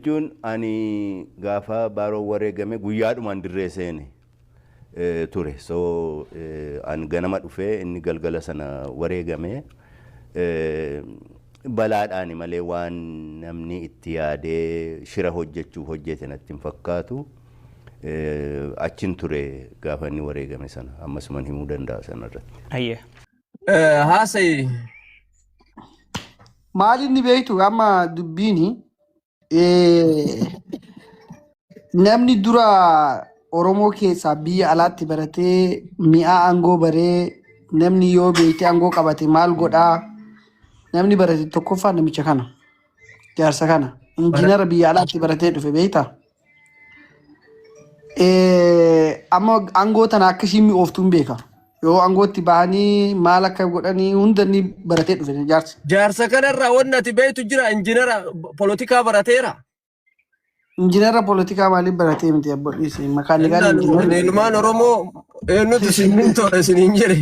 jechuun ani gaafa baaroo wareegame guyyaadhumaan dirree seene ture. So an ganama dhufee inni galgala sana wareegame balaadhaani malee waan namni itti yaadee shira hojjechuu hojjete natti hin fakkaatu. Achin ture gaafa inni wareegame sana ammasuman himuu danda'a sanarratti. Ayye. Haasa'e maali inni beektu amma dubbiini namni dura Oromoo keessaa biyya alaatti baratee mi'a aangoo baree namni yoo beekte aangoo qabate maal godhaa namni barate tokkoffaa namicha kana jaarsa kana injiinara biyya alaatti baratee dhufe beektaa. Amma aangoo tana akka isheen mi'ooftuun beeka. Yoo aangootti bahanii maal akka godhanii hunda ni baratee dhufe jaarsa. jaarsa kanarraa wanni ati beektu jira injiinara poolitikaa barateera. Injiinara poolitikaa maaliif baratee miti abbootis makaanikaal injiinara. Ilmaan Oromoo eenyutu simmintoodha isiniin jedhe.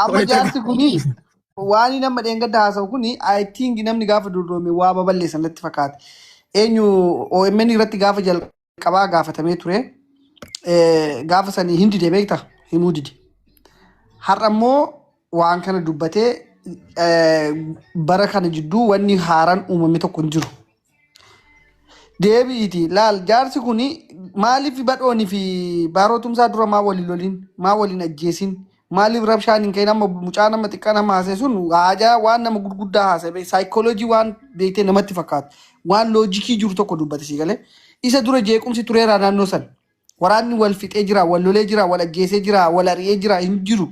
Amma jaarsi kuni waan nama dheengadda haasa'u kuni I think namni gaafa durdoomi waa babal'eessan natti fakkaata. Eenyu OMN irratti gaafa jalqabaa gaafatamee ture. Gaafa sanii hin dide beektaa himuu dide. Har'a immoo waan kana dubbatee bara kana jidduu wanni haaraan uumame tokko hin jiru. Deebi'iti laal jaarsi kuni maaliif badhoonii fi baarootumsaa dura maa waliin loliin maa waliin ajjeesin maaliif rabshaan hin ka'in amma mucaa nama xiqqaa nama haasa'e sun haajaa waan nama gurguddaa haasa'e saayikooloojii waan beektee namatti fakkaatu waan loojikii jiru tokko dubbate si galee isa dura jeequmsi tureeraa naannoo san waraanni wal fixee jira wal lolee jira wal ajjeesee jira wal ari'ee jira hin jiru.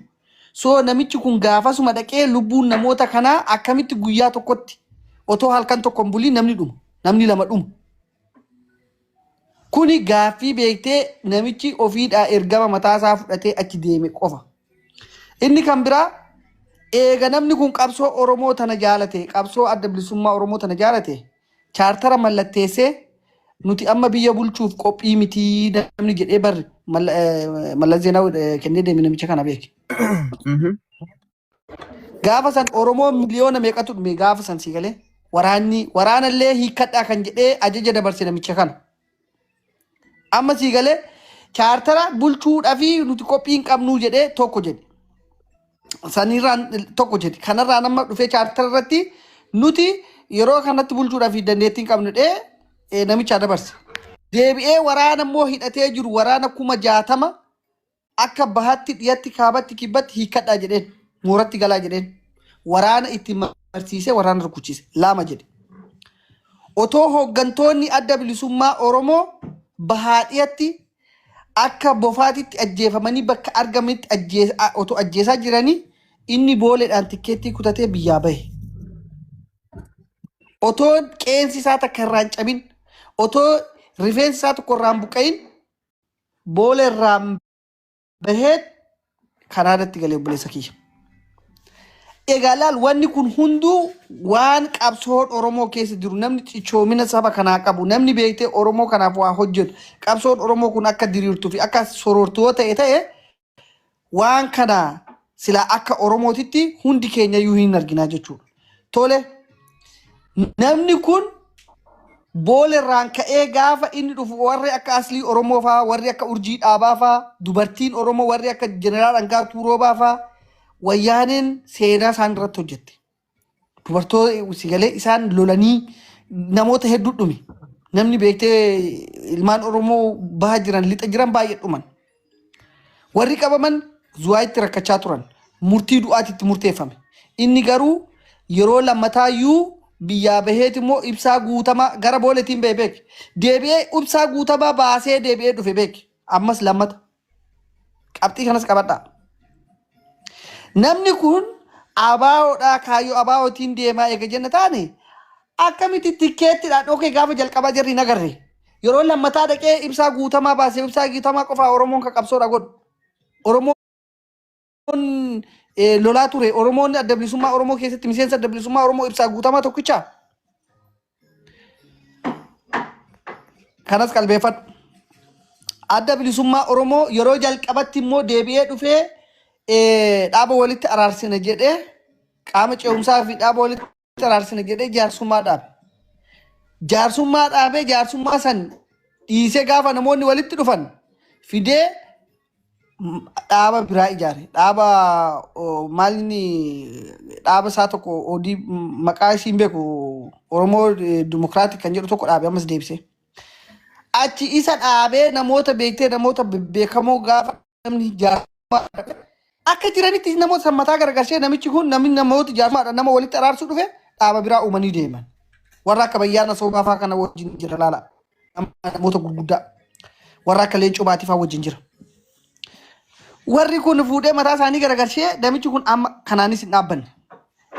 So namichi kun gaafasuma dhaqee lubbuun namoota kanaa akkamitti guyyaa tokkotti otoo halkan tokko hin buliin namni dhuma namni lama dhuma. Kuni gaaffii beektee namichi ofiidhaa ergama mataasaa fudhatee achi deeme qofa. Inni kan biraa eega namni kun qabsoo Oromoo tana jaalate qabsoo adda bilisummaa Oromoo tana jaalate chaartara mallatteessee nuti amma biyya bulchuuf qophii miti namni jedhee barri Mallas Zeenaawi kennee deeme namicha kana beeke. Gaafa san Oromoo miliyoona meeqatu dhume gaafa san si galee waraanallee hiikkadhaa kan jedhee ajaja dabarse namicha kana. Amma si galee chaartara bulchuudhaa fi nuti qophii hin qabnuu jedhee tokko jedhe. Sanirraan tokko jedhe. Kanarraa nama dhufee chaartara irratti nuti yeroo kanatti bulchuudhaa fi dandeettii hin qabnu dhee namicha dabarse. Deebi'ee waraana immoo hidhatee jiru waraana 60,000 akka bahatti dhiyatti kaabatti kibbatti hiikkadhaa jedheen mooratti galaa jedheen waraana itti marsiisee waraana rukuchiise lama jedhe. Otoo hooggantoonni adda bilisummaa Oromoo bahaadhiyatti akka bofaatitti ajjeefamanii bakka argamanitti otoo ajjeesaa jiranii inni booleedhaan tikkeettii kutatee biyyaa bahe. Otoo qeensi isaa takka irraan cabin otoo rifeensi isaa tokko irraan buqqa'in boolee irraan bahee kanaadatti galee obboleessa kiyya. Egaa laal wanni kun hunduu waan qabsoon Oromoo keessa jiru namni cichoomina saba kanaa qabu namni beektee Oromoo kanaaf waa hojjetu qabsoon Oromoo kun akka diriirtuu fi akka sorortuu ta'e waan kana silaa akka Oromootitti hundi keenya iyyuu hin arginaa jechuudha. Tole namni kun boolerraan ka'ee gaafa inni dhufu warri akka aslii Oromoo faa warri akka urjii dhaabaa faa dubartiin Oromoo warri akka jeneraal Angaa Tuuroobaa faa wayyaaneen seenaa isaan irratti hojjette. Dubartoota sigalee isaan lolanii namoota hedduu dhume. Namni beektee ilmaan Oromoo baha jiran lixa jiran baay'ee dhuman. Warri qabaman zuwaayitti rakkachaa turan. Murtii du'aatitti murteeffame. Inni garuu yeroo lammataayyuu biyyaa baheet immoo ibsaa guutamaa gara booletiin bahee beeke. Deebi'ee ibsaa guutamaa baasee deebi'ee dhufe beeke. Ammas lammata. Qabxii kanas qabadhaa. Namni kun abaawoodhaa kaayyoo abaawootiin deemaa eega jenna taane akkamitti tikkeettiidhaan dhokee gaafa jalqabaa jirri nagarre. Yeroo lammataa dhaqee ibsaa guutamaa baasee ibsaa guutamaa qofaa Oromoon kan qabsoodha godhu. Oromoon lolaa ture Oromoon adda bilisummaa Oromoo keessatti miseensa adda bilisummaa Oromoo ibsaa guutamaa tokkicha. Kanas qalbeeffadhu. Adda bilisummaa Oromoo yeroo jalqabatti immoo deebi'ee dhufee dhaaba walitti araarsina jedhee qaama ce'umsaa fi dhaaba walitti araarsina jedhee jaarsummaa dhaabe. jaarsummaa dhaabee jaarsummaa san dhiisee gaafa namoonni walitti dhufan fidee dhaaba biraa ijaare dhaaba maalini dhaaba isaa tokko odii maqaa ishiin beeku Oromoo Dimokiraatik kan jedhu tokko dhaabee ammas deebisee achi isa dhaabee namoota beektee namoota beekamoo gaafa namni jaarsummaa akka jiranitti namoota sammataa gargaarshee namichi kun namni namoota jaarsummaadhaan nama walitti araarsuu dhufe dhaaba biraa uumanii deeman warra akka Bayyaana Soobaa fa'aa kana wajjin jira laala namoota gurguddaa warra akka Leencoo Baatii fa'aa wajjin jira. Warri kun fuudhee mataa isaanii gargaarshee namichi kun amma kanaanis hin dhaabbanne.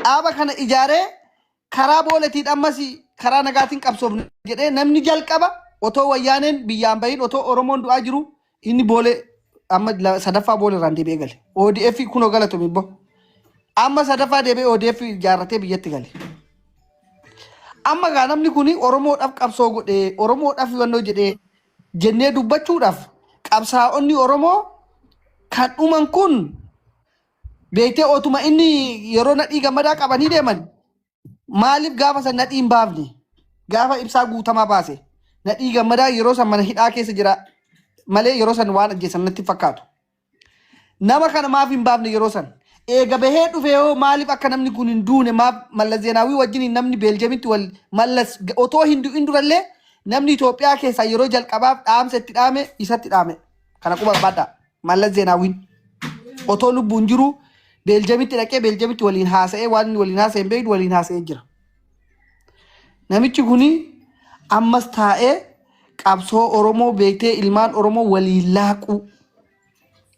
Dhaaba kana ijaaree karaa booletiin ammas karaa nagaatiin qabsoofne jedhee namni jalqaba otoo wayyaaneen biyyaan bahin otoo Oromoon du'aa jiru inni boolee amma sadaffaa boolee irraan deebi'ee gale. ODF kunoo galatoom immoo amma sadaffaa deebi'ee ODF ijaarratee biyyatti gale. Amma gaa namni kuni Oromoodhaaf qabsoo godhee Oromoodhaaf yannoo jedhee jennee dubbachuudhaaf qabsaa'onni Oromoo kan dhuman kun beektee otuma inni yeroo nadhii gammadaa qabanii deeman maaliif gaafa san nadhii hin baafne gaafa ibsaa guutamaa baase nadhii gammadaa yeroo san mana hidhaa keessa jira malee yeroo san waan ajjeesan natti fakkaatu. Nama kana maaf hin baafne yeroo san eega bahee dhufee hoo maaliif akka namni kun hin duune maaf Mallas Zeenaawii wajjin namni Beeljamitti wal Mallas otoo hin du'in durallee namni Itoophiyaa keessaa yeroo jalqabaaf dhaamsa itti dhaame isatti dhaame kana quba baddaa. Mallas Zeenaawiin otoo lubbuun jiru Beeljamitti dhaqee Beeljamitti waliin haasa'ee waan inni waliin haasa'e hin beeknu waliin haasa'ee jira. Namichi kuni ammas taa'ee qabsoo Oromoo beektee ilmaan Oromoo waliin laaquu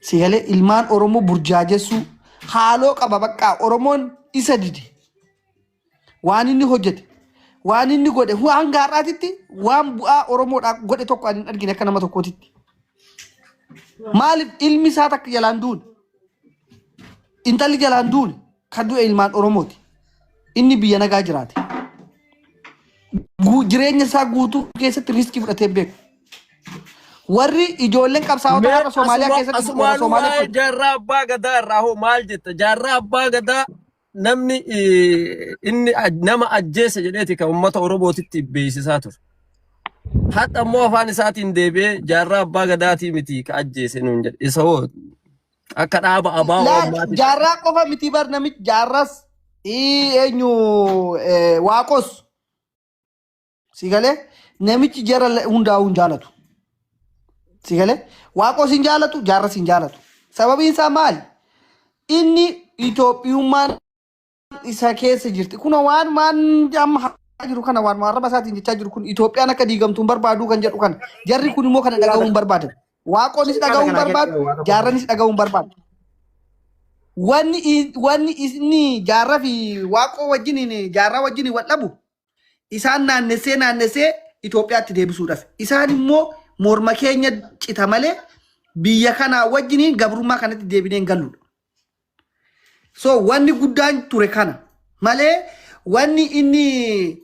sigalee ilmaan Oromoo burjaajessuu haaloo qaba bakka Oromoon isa dide waan inni hojjete waan inni godhe hanga har'aatitti waan bu'aa Oromoodhaaf godhe tokko ani hin argine akka nama tokkootitti. Maaliif ilmi isaa takka jalaan duune intalli jalaan duune kan du'e ilmaan Oromooti inni biyya nagaa jiraate jireenya isaa guutuu keessatti riiskii fudhatee beeku warri ijoolleen qabsaa'ota har'a Soomaaliyaa keessatti Soomaaliyaa jaarraa abbaa gadaa irraa hoo maal jetta jaarraa abbaa gadaa namni inni nama ajjeese jedheeti kan uummata Oromootitti beeksisaa ture. Hatta ammoo afaan isaatiin deebi'ee jaarraa abbaa gadaatii miti ka ajjeese nuun jedhe isa hoo akka dhaaba abaa uummaati. Jaarraa qofa miti bar namichi jaarras eenyu waaqos sigalee namichi jara hundaa'uu hin jaalatu sigalee waaqos hin jaalatu jaarras hin jaalatu sababiin isaa maali inni Itoophiyummaan isa keessa jirti kun waan maan amma jiru kana waan marraba isaatiin jechaa jiru kun Itoophiyaan akka diigamtuun barbaadu kan jedhu kana jarri kun immoo kana dhaga'uun barbaadan waaqonis dhaga'uun barbaadu jaarranis dhaga'uun barbaadu wanni isni jaarraa fi waaqoo wajjin jaarraa wajjin wal dhabu isaan naannessee Itoophiyaatti deebisuudhaaf isaan immoo morma keenya cita malee biyya kana wajjin gabrummaa kanatti deebineen galluudha. So wanni guddaan ture kana malee wanni inni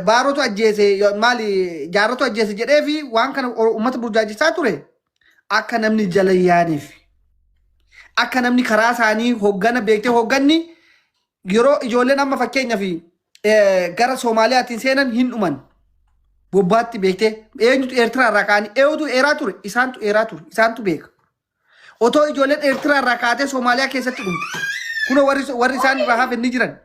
baarotu ajjeese maali jaarratu ajjeese jedhee fi waan kana uummata burjaajisaa ture akka namni jala yaaniif akka namni karaa isaanii hoggana beektee hogganni yeroo ijoolleen amma fakkeenyaaf gara Soomaaliyaatiin seenan hin dhuman bobbaatti beektee eenyutu Eertiraa irraa kaanii eenyutu eeraa ture isaantu beeka otoo ijoolleen Eertiraa irraa kaatee Soomaaliyaa keessatti dhumte kunoo warri isaan irraa hafe ni jiran.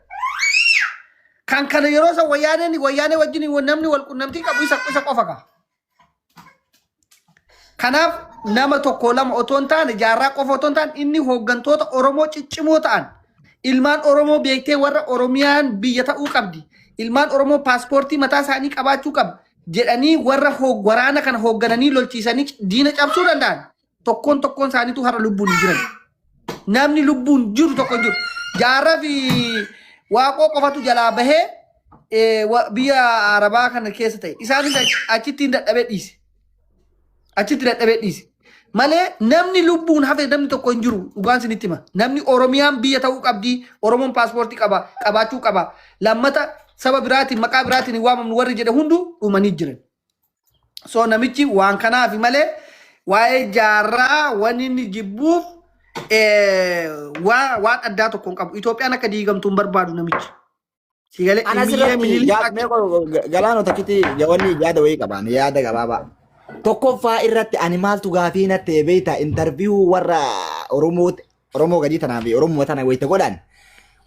Kan kana yeroo san wayyaanee wajjin namni wal qunnamtii qabu isa qofa ka. Kanaaf nama tokko lama otoo hin taane jaarraa qofa otoo hin taane inni hooggantoota Oromoo ciccimoo ta'an ilmaan Oromoo beektee warra Oromiyaan biyya ta'uu qabdi ilmaan Oromoo paaspoortii mataa isaanii qabaachuu qaba jedhanii warra waraana kana hooggananii lolchiisanii diina cabsuu danda'an tokkoon isaaniitu har'a lubbuun jiran. Namni lubbuun jiru tokko jiru jaarraa fi waaqoo qofatu jalaa bahee biyya Arabaa kana keessa ta'e isaanis achitti dadhabee dhiise malee namni lubbuun hafe namni tokko hin jiru dhugaan sinitti hima namni Oromiyaan biyya ta'uu qabdi Oromoon paaspoortii qabaachuu qaba lammata saba biraatiin maqaa biraatiin waamamnu warri jedhe hundu dhumanii jiran. So namichi waan kanaaf malee waa'ee jaarraa wanni inni jibbuuf waan addaa tokko hin qabu Itoophiyaan akka diigamtuun barbaadu namichi. Sigale Ana imiya sirratti minili galaanoo takkitti jawanni yaada wayii qaban yaada gabaabaa. Tokkoffaa irratti ani maaltu gaafii natti beeyta intarviiyuu warra Oromoo gadii tanaa fi Oromoo tana wayita godhan.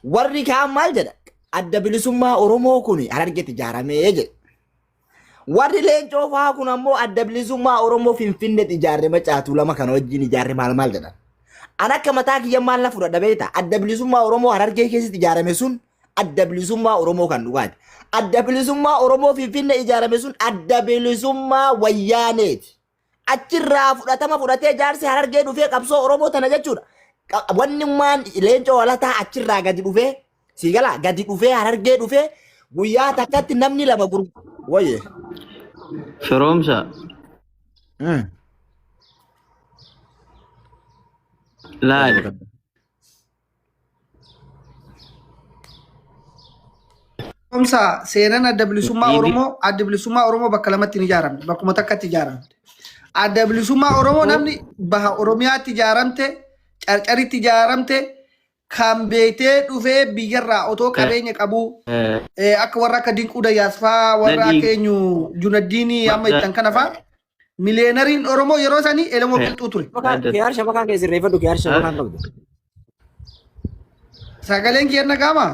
Warri kaan maal jedha adda bilisummaa Oromoo kun Harargeetti ijaaramee jedhe. Warri Leencoo fa'aa kun ammoo adda bilisummaa Oromoo Finfinneetti ijaarre macaatu lama kana wajjin ijaarre maal jedhan. Ana akka mataa kiyya maal na fudhadha beeyta adda bilisummaa Oromoo Harargee keessatti ijaarame sun adda bilisummaa Oromoo kan dhugaati. Adda bilisummaa Oromoo Finfinnee ijaarame sun adda bilisummaa Wayyaaneeti. Achirraa fudhatama fudhatee jaarsi Harargee dhufee qabsoo Oromoo tana jechuudha. Wanni maan Leencoo walataa achirraa gadi dhufee siigala gadi dhufee Harargee dhufee guyyaa takkatti namni lama wayye. Firoomsa. Laal. Firoomsa seenaan adda bilisummaa Oromoo bakka lamatti ni ijaaramte. Bakkuma takkatti ijaaramte. Adda bilisummaa Oromoo namni baha Oromiyaatti ijaaramte. Carcaritti ijaaramte kan beetee dhufee biyyarraa otoo qabeenya qabu akka warra akka Dinquu Dayyaasfaa warra akka eenyu Junaddiinii amma ittan kana fa'aa mileenariin Oromoo yeroo sanii Elemoo Qilxuu ture. Kiyaar shabakaan keessi reeffadhu kiyaar shabakaan qabdu. Sagaleen kee dhaga'ama?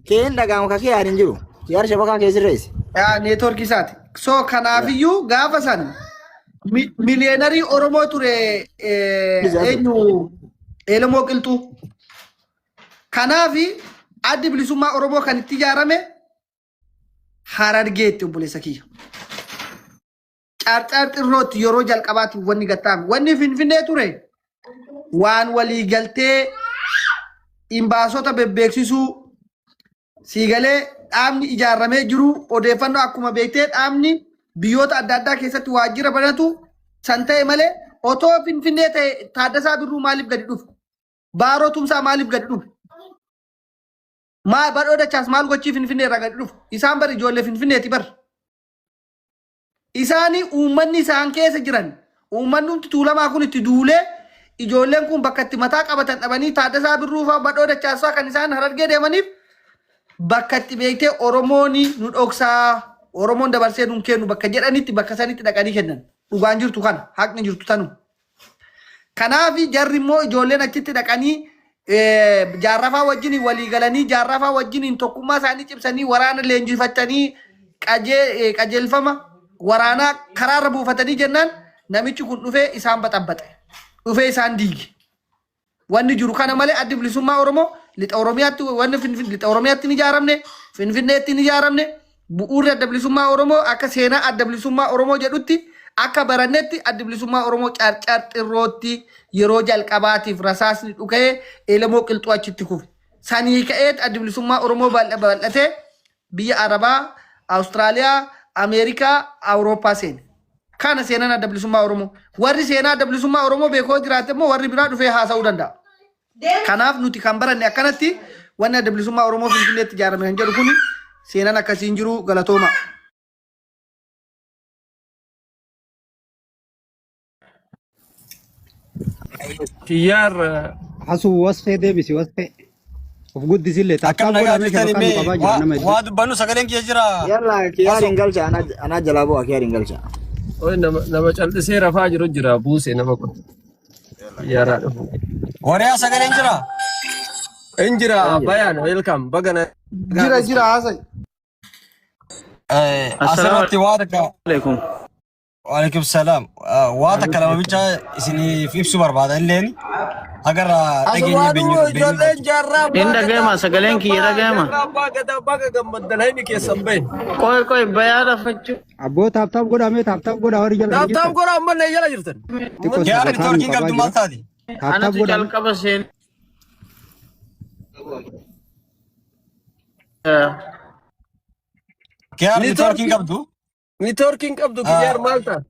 Keen dhaga'amu ka kiyaar hin jiru. Kiyaar shabakaan keessi reessi. Neetworkii isaati. So kanaafiyyuu gaafa san mileenarii Oromoo ture eenyu Elemoo Qilxuu. Kanaafi addi bilisummaa Oromoo kan itti ijaarame Harargeetti obboleessa kiyya. Carcar xirrootti yeroo jalqabaatti wanni gattaame. Wanni Finfinnee ture waan walii galtee imbaasota bebbeeksisuu siigalee dhaabni ijaaramee jiru odeeffannoo akkuma beektee dhaabni biyyoota adda addaa keessatti waajjira banatu san ta'e malee otoo Finfinnee ta'e Taaddasaa Birruu maaliif gadi dhufu? Baaroo Tumsaa maaliif gadi dhufu? Badhoo Dachaas maal gochii Finfinnee irraa gadi dhufu? Isaan bar ijoollee Finfinneeti bar. Isaanii uummanni isaan keessa jiran uummanni Tuulamaa kun itti duulee ijoolleen kun bakka itti mataa qabatan dhabanii Taaddasaa Birruu fa'aa Badhoo Dachaas fa'aa kan isaan Harargee deemaniif bakka itti beektee Oromooni nu dhoksaa Oromoon dabarsee nun kennu bakka jedhanitti bakka sanitti dhaqanii kennan. Dhugaan jirtu kana haqni jirtu tanu. Kanaafi jarri immoo ijoolleen achitti dhaqanii jaarrafaa wajjin walii galanii jaarrafaa wajjin tokkummaa isaanii cimsanii waraana leenjifatanii qajeelfama waraanaa karaarra buufatanii jennaan namichi kun dhufee isaan baxabbaxe. Dhufee isaan diigi. Wanni jiru kana malee addi bilisummaa Oromoo lixa Oromiyaatti wanni lixa Oromiyaatti ni ijaaramne Finfinneetti ni ijaaramne bu'uurri adda bilisummaa Oromoo akka seenaa adda bilisummaa Oromoo jedhutti akka barannetti adda bilisummaa Oromoo carcar xirrootti yeroo jalqabaatiif rasaasni dhukee Elemoo Qilxuu achitti kufe. Sanii ka'ee adda bilisummaa Oromoo bal'atee biyya Arabaa, Awustiraaliyaa, Ameerikaa, Awurooppaa seene. Kana seenaan adda bilisummaa Oromoo. Warri seenaa adda bilisummaa Oromoo beekoo jiraate immoo warri biraa dhufee haasa'uu danda'a. Kanaaf nuti kan baranne akkanatti wanni adda bilisummaa Oromoo Finfinneetti ijaarame kan jedhu kun seenaan akkasiin jiru galatooma. Kiyyaar Hasu wasfee deebisi wasfee. Of guddisille takkaa godhamee shabakaan nu qabaa jira nama waa dubbannu sagaleen kiyya jira. Yalla kiyaar hin galcha anaa jalaa bu'a kiyaar hin galcha. nama callisee rafaa jiru jira buuse nama kun. Kiyyaaraa dhufu. Wariyaa sagaleen jira. Injira bayaan welcome bagana. Jira haasai. Asirratti waa takka. Alaikum. Waalaikum salaam. Waa takka lama bicha isiniif ibsu barbaada illeen agar dhageenya beenyu. Inda gama sagaleen kiyya gama. Baga gammadan hayni keessan bayin. Koy bayaadha fachu. Abboo taaptaap godhamee taaptaap godhaa warri jala Taaptaap godhaa amma na jala jirtan. Kiyaar neetworkiin qabdu maal taati? taaptaap Anatu godhamee jalqaba seen. Kiyaar neetworkiin qabdu? Networking qabdu kiyyaar maal ta'a?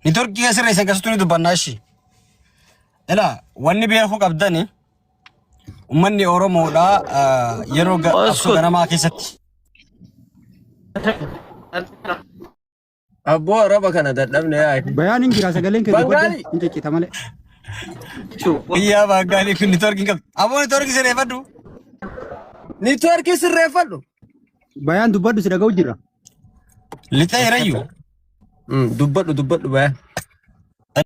Neetworkii keessirra isa akkasitti ni dubbannaa ishii. Ilaa wanni beekuu qabdani uummanni Oromoodha yeroo qabsoo ganamaa keessatti. Abboo araba kana dadhabne yaa. bayaan hin jira sagaleen keessa Bangaali. godhe hin ciccita malee. Biyyaa baaggaanii kun neetworkiin qabdu. Aboo neetworkii sirreeffadhu. Network sirreeffadhu. Bayaan dubbadhu si dhaga'u jira. Lixee Rayyuu. Dubbadhu baya.